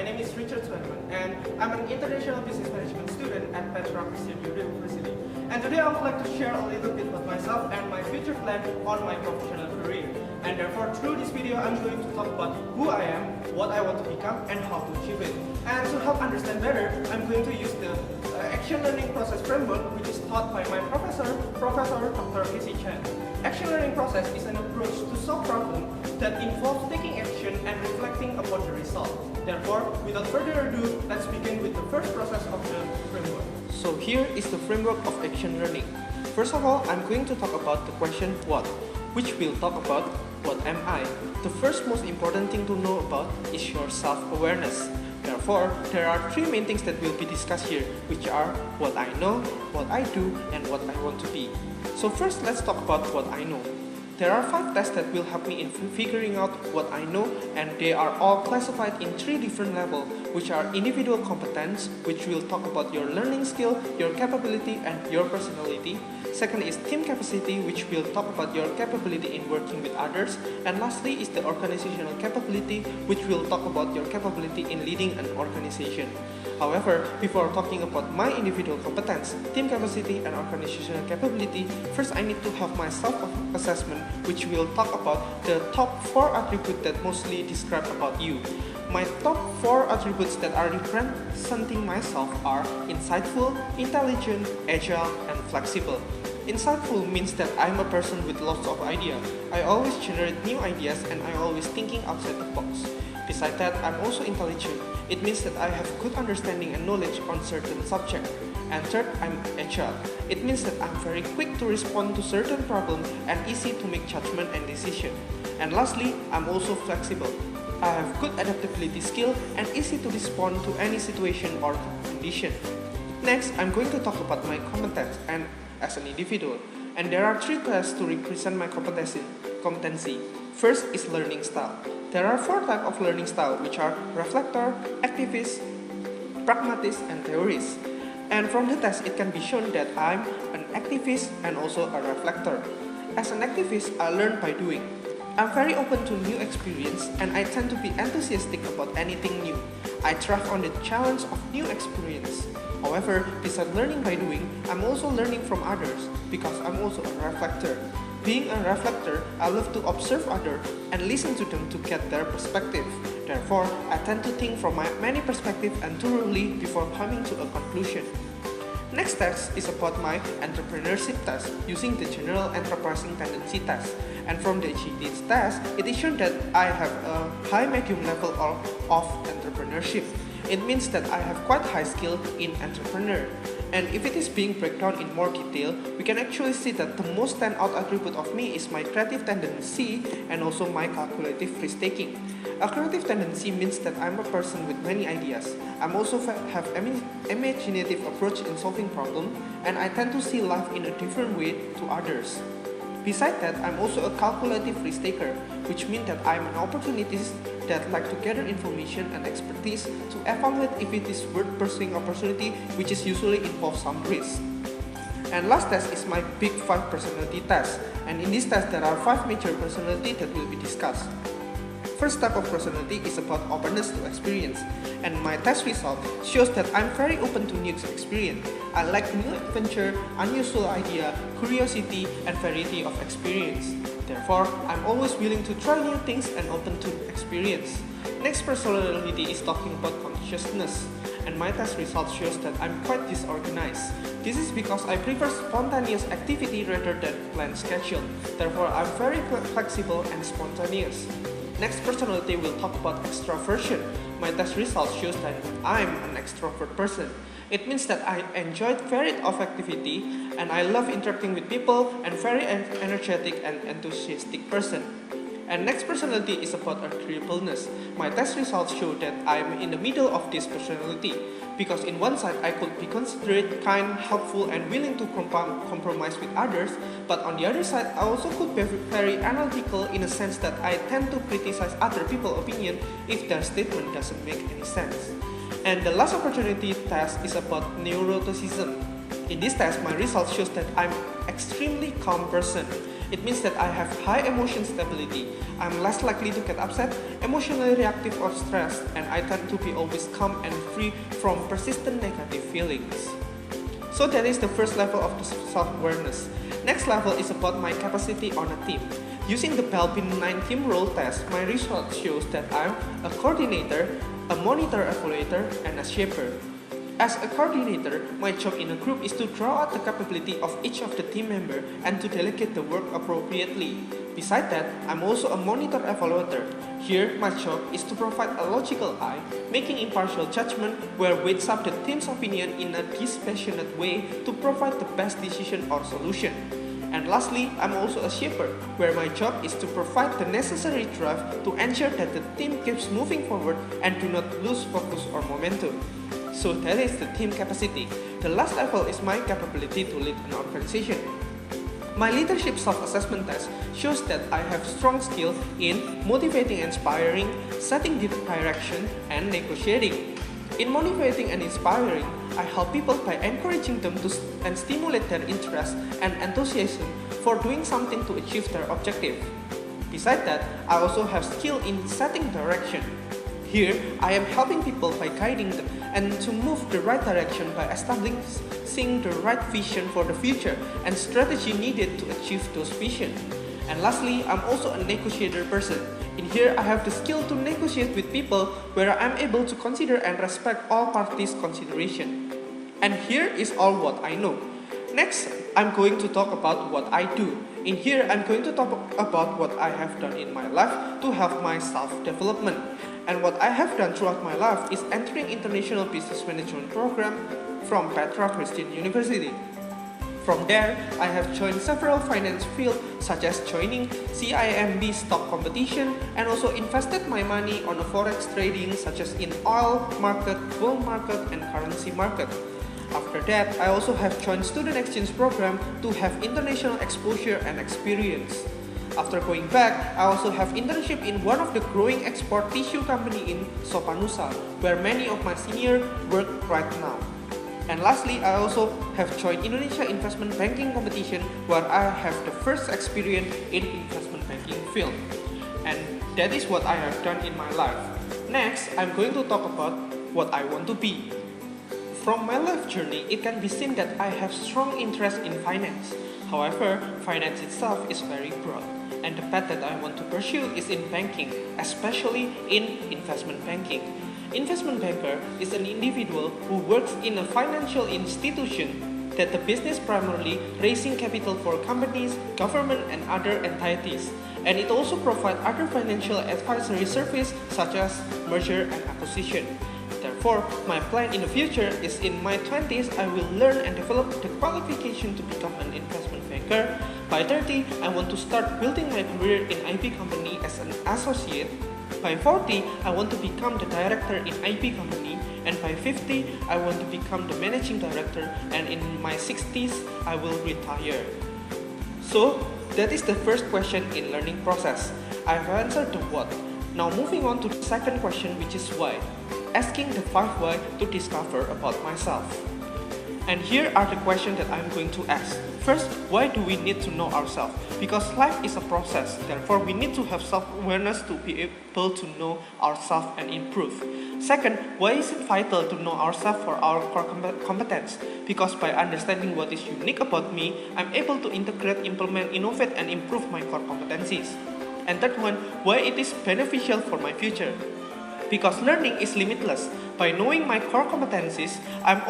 my name is Suherman, and I'm an international business management student at Petra University. And today I would like to share a little bit about myself and my future plan on my professional career. And therefore, through this video, I'm going to talk about who I am, what I want to become, and how to achieve it. And to help understand better, I'm going to use the action learning process framework, which is taught by my professor Dr. Casey Chan. Action learning process is an approach to solve problems that involves taking action and reflecting upon the result. Therefore, without further ado, let's begin with the first process of the framework. So here is the framework of action learning. First of all, I'm going to talk about the question what, which will talk about what am I. The first most important thing to know about is your self-awareness. Therefore, there are three main things that will be discussed here, which are what I know, what I do, and what I want to be. So first, let's talk about what I know. There are 5 tests that will help me in figuring out what I know, and they are all classified in 3 different levels, which are individual competence, which will talk about your learning skill, your capability, and your personality. Second is team capacity, which will talk about your capability in working with others. And lastly is the organizational capability, which will talk about your capability in leading an organization. However, before talking about my individual competence, team capacity, and organizational capability, first I need to have my self-assessment, which will talk about the top 4 attributes that mostly describe about you. My top 4 attributes that are representing myself are insightful, intelligent, agile, and flexible. Insightful means that I'm a person with lots of ideas. I always generate new ideas and I'm always thinking outside the box. Besides that, I'm also intelligent. It means that I have good understanding and knowledge on certain subjects. And third, I'm agile. It means that I'm very quick to respond to certain problems and easy to make judgment and decision. And lastly, I'm also flexible. I have good adaptability skill and easy to respond to any situation or condition. Next, I'm going to talk about my competence and as an individual. And there are 3 tests to represent my competency. First is learning style. There are 4 types of learning style, which are reflector, activist, pragmatist, and theorist. And from the test, it can be shown that I'm an activist and also a reflector. As an activist, I learn by doing. I'm very open to new experience and I tend to be enthusiastic about anything new. I thrive on the challenge of new experience. However, besides learning by doing, I'm also learning from others because I'm also a reflector. Being a reflector, I love to observe others and listen to them to get their perspective. Therefore, I tend to think from my many perspectives and thoroughly before coming to a conclusion. Next test is about my entrepreneurship test using the general enterprising tendency test. And from the GT's test, it is shown that I have a high medium level of entrepreneurship. It means that I have quite high skill in entrepreneur. And if it is being breakdown in more detail, we can actually see that the most standout attribute of me is my creative tendency and also my calculative risk-taking. A creative tendency means that I'm a person with many ideas. I'm also have imaginative approach in solving problems, and I tend to see life in a different way to others. Besides that, I'm also a calculative risk-taker, which means that I'm an opportunist that like to gather information and expertise to evaluate if it is worth pursuing opportunity, which is usually involves some risk. And last test is my Big 5 personality test, and in this test there are 5 major personality that will be discussed. First type of personality is about openness to experience, and my test result shows that I'm very open to new experience. I like new adventure, unusual idea, curiosity, and variety of experience. Therefore, I'm always willing to try new things and open to experience. Next personality is talking about consciousness, and my test result shows that I'm quite disorganized. This is because I prefer spontaneous activity rather than planned schedule. Therefore, I'm very flexible and spontaneous. Next personality will talk about extroversion. My test result shows that I'm an extrovert person. It means that I enjoy variety of activity and I love interacting with people and very energetic and enthusiastic person. And next personality is about agreeableness. My test results show that I'm in the middle of this personality because in one side I could be considerate, kind, helpful, and willing to compromise with others, but on the other side I also could be very analytical in a sense that I tend to criticize other people's opinion if their statement doesn't make any sense. And the last opportunity test is about neuroticism. In this test, my result shows that I'm extremely calm person. It means that I have high emotion stability. I'm less likely to get upset, emotionally reactive or stressed, and I tend to be always calm and free from persistent negative feelings. So that is the first level of the self-awareness. Next level is about my capacity on a team. Using the Belbin 9 team role test, my research shows that I'm a coordinator, a monitor evaluator, and a shaper. As a coordinator, my job in a group is to draw out the capability of each of the team members and to delegate the work appropriately. Besides that, I'm also a monitor evaluator. Here, my job is to provide a logical eye, making impartial judgment where weights up the team's opinion in a dispassionate way to provide the best decision or solution. And lastly, I'm also a shaper, where my job is to provide the necessary drive to ensure that the team keeps moving forward and do not lose focus or momentum. So that is the team capacity. The last level is my capability to lead an organization. My leadership self-assessment test shows that I have strong skill in motivating and inspiring, setting the direction, and negotiating. In motivating and inspiring, I help people by encouraging them to and stimulate their interest and enthusiasm for doing something to achieve their objective. Besides that, I also have skill in setting direction. Here, I am helping people by guiding them and to move the right direction by establishing the right vision for the future and strategy needed to achieve those visions. And lastly, I'm also a negotiator person. In here, I have the skill to negotiate with people where I'm able to consider and respect all parties' consideration. And here is all what I know. Next, I'm going to talk about what I do. In here, I'm going to talk about what I have done in my life to help my self-development. And what I have done throughout my life is entering International Business Management program from Petra Christian University. From there, I have joined several finance fields such as joining CIMB stock competition and also invested my money on a forex trading such as in oil market, gold market, and currency market. After that, I also have joined student exchange program to have international exposure and experience. After going back, I also have internship in one of the growing export tissue company in Sopanusa, where many of my seniors work right now. And lastly, I also have joined Indonesia Investment Banking Competition, where I have the first experience in investment banking field. And that is what I have done in my life. Next, I'm going to talk about what I want to be. From my life journey, it can be seen that I have strong interest in finance. However, finance itself is very broad, and the path that I want to pursue is in banking, especially in investment banking. Investment banker is an individual who works in a financial institution that the business primarily raising capital for companies, government, and other entities. And it also provides other financial advisory services such as merger and acquisition. Therefore, my plan in the future is in my 20s, I will learn and develop the qualification to become an investment banker. By 30, I want to start building my career in IB company as an associate. By 40, I want to become the director in IB company. And by 50, I want to become the managing director. And in my 60s, I will retire. So, that is the first question in learning process. I have answered the what. Now moving on to the second question, which is why. Asking the 5 why to discover about myself. And here are the questions that I'm going to ask. First, why do we need to know ourselves? Because life is a process, therefore we need to have self-awareness to be able to know ourselves and improve. Second, why is it vital to know ourselves for our core competence? Because by understanding what is unique about me, I'm able to integrate, implement, innovate, and improve my core competencies. And third one, why it is beneficial for my future? Because learning is limitless. By knowing my core competencies, I'm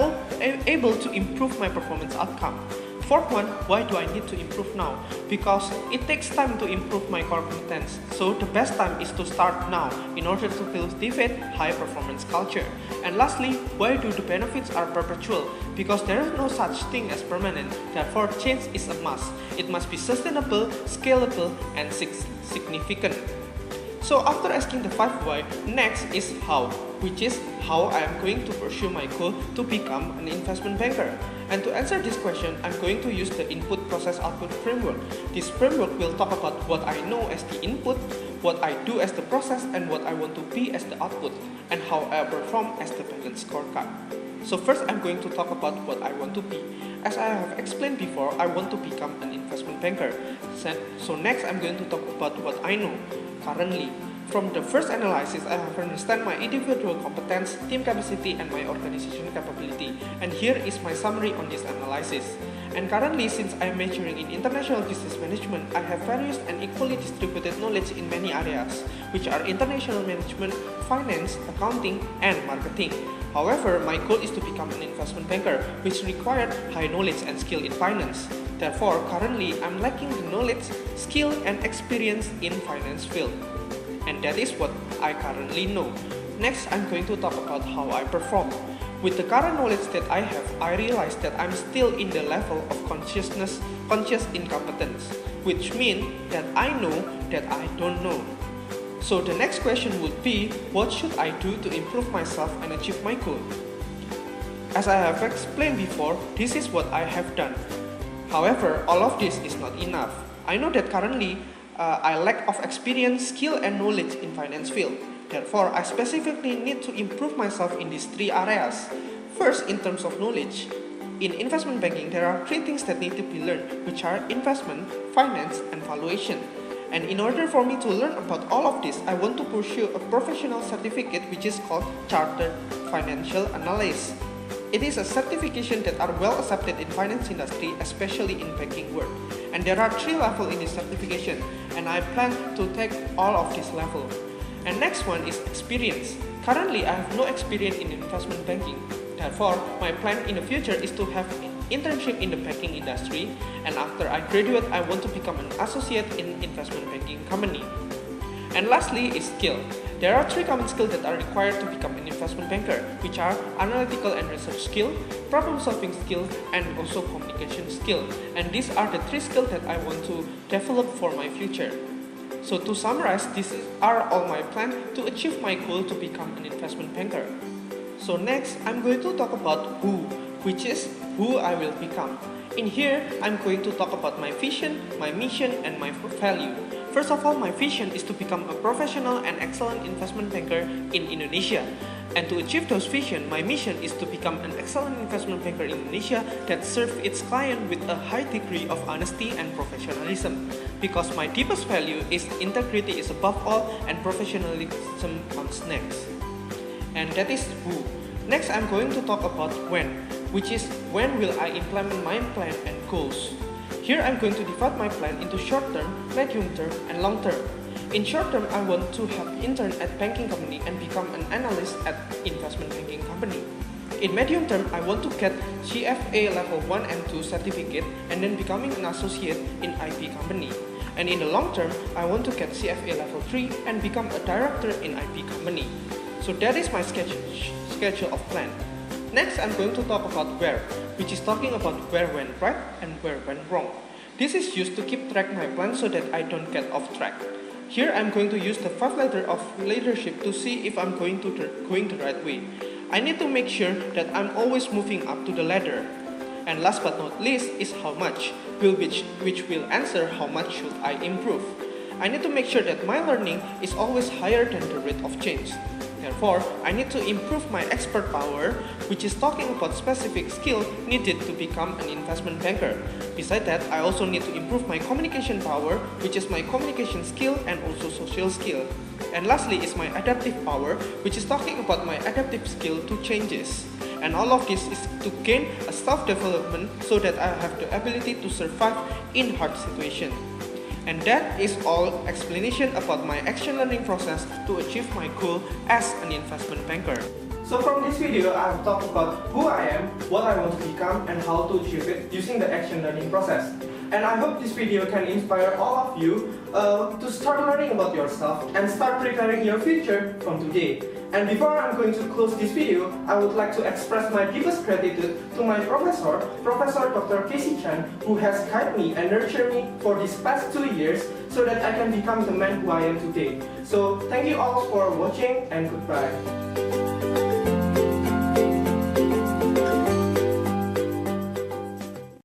able to improve my performance outcome. Fourth one, why do I need to improve now? Because it takes time to improve my core competence. So the best time is to start now in order to cultivate high performance culture. And lastly, why do the benefits are perpetual? Because there is no such thing as permanent. Therefore, change is a must. It must be sustainable, scalable, and significant. So after asking the 5 why, next is how, which is how I am going to pursue my goal to become an investment banker. And to answer this question, I'm going to use the input process output framework. This framework will talk about what I know as the input, what I do as the process, and what I want to be as the output, and how I perform as the balance scorecard. So first I'm going to talk about what I want to be. as I have explained before, I want to become an investment banker. So next I'm going to talk about what I know currently. From the first analysis, I have understand my individual competence, team capacity, and my organization capability. And here is my summary on this analysis. And currently, since I am majoring in international business management, I have various and equally distributed knowledge in many areas, which are international management, finance, accounting, and marketing. However, my goal is to become an investment banker, which required high knowledge and skill in finance. Therefore, currently, I'm lacking the knowledge, skill, and experience in finance field. And that is what I currently know. Next, I'm going to talk about how I perform. With the current knowledge that I have, I realize that I'm still in the level of conscious incompetence, which means that I know that I don't know. So the next question would be, what should I do to improve myself and achieve my goal? As I have explained before, this is what I have done. However, all of this is not enough. I know that currently, I lack of experience, skill, and knowledge in finance field. Therefore, I specifically need to improve myself in these three areas. First, in terms of knowledge. In investment banking, there are three things that need to be learned, which are investment, finance, and valuation. And in order for me to learn about all of this, I want to pursue a professional certificate which is called Chartered Financial Analyst. It is a certification that are well accepted in finance industry, especially in banking world. And there are 3 levels in this certification, and I plan to take all of this level. And next one is experience. Currently, I have no experience in investment banking. Therefore, my plan in the future is to have an internship in the banking industry, and after I graduate, I want to become an associate in investment banking company. And lastly is skill. There are 3 common skills that are required to become an investment banker, which are analytical and research skill, problem-solving skill, and also communication skill. And these are the 3 skills that I want to develop for my future. So to summarize, these are all my plans to achieve my goal to become an investment banker. So next, I'm going to talk about who, which is who I will become. In here, I'm going to talk about my vision, my mission, and my value. First of all, my vision is to become a professional and excellent investment banker in Indonesia. And to achieve those vision, my mission is to become an excellent investment banker in Indonesia that serves its client with a high degree of honesty and professionalism. Because my deepest value is integrity is above all and professionalism comes next. And that is who. Next, I'm going to talk about when, which is when will I implement my plan and goals. Here I'm going to divide my plan into short term, medium term, and long term. In short term, I want to have intern at banking company and become an analyst at investment banking company. In medium term, I want to get CFA level 1 and 2 certificate and then becoming an associate in IP company. And in the long term, I want to get CFA level 3 and become a director in IP company. So that is my schedule of plan. Next, I'm going to talk about where, which is talking about where went right and where went wrong. This is used to keep track my plan so that I don't get off track. Here, I'm going to use the 5 letters of leadership to see if I'm going the right way. I need to make sure that I'm always moving up to the ladder. And last but not least is how much, which will answer how much should I improve. I need to make sure that my learning is always higher than the rate of change. Therefore, I need to improve my expert power, which is talking about specific skill needed to become an investment banker. Besides that, I also need to improve my communication power, which is my communication skill and also social skill. And lastly is my adaptive power, which is talking about my adaptive skill to changes. And all of this is to gain a self-development so that I have the ability to survive in hard situations. And that is all explanation about my action learning process to achieve my goal as an investment banker. So from this video, I have talked about who I am, what I want to become, and how to achieve it using the action learning process. And I hope this video can inspire all of you to start learning about yourself and start preparing your future from today. And before I'm going to close this video, I would like to express my deepest gratitude to my professor, Professor Dr. Casey Chan, who has guided me and nurtured me for these past 2 years so that I can become the man who I am today. So thank you all for watching and goodbye.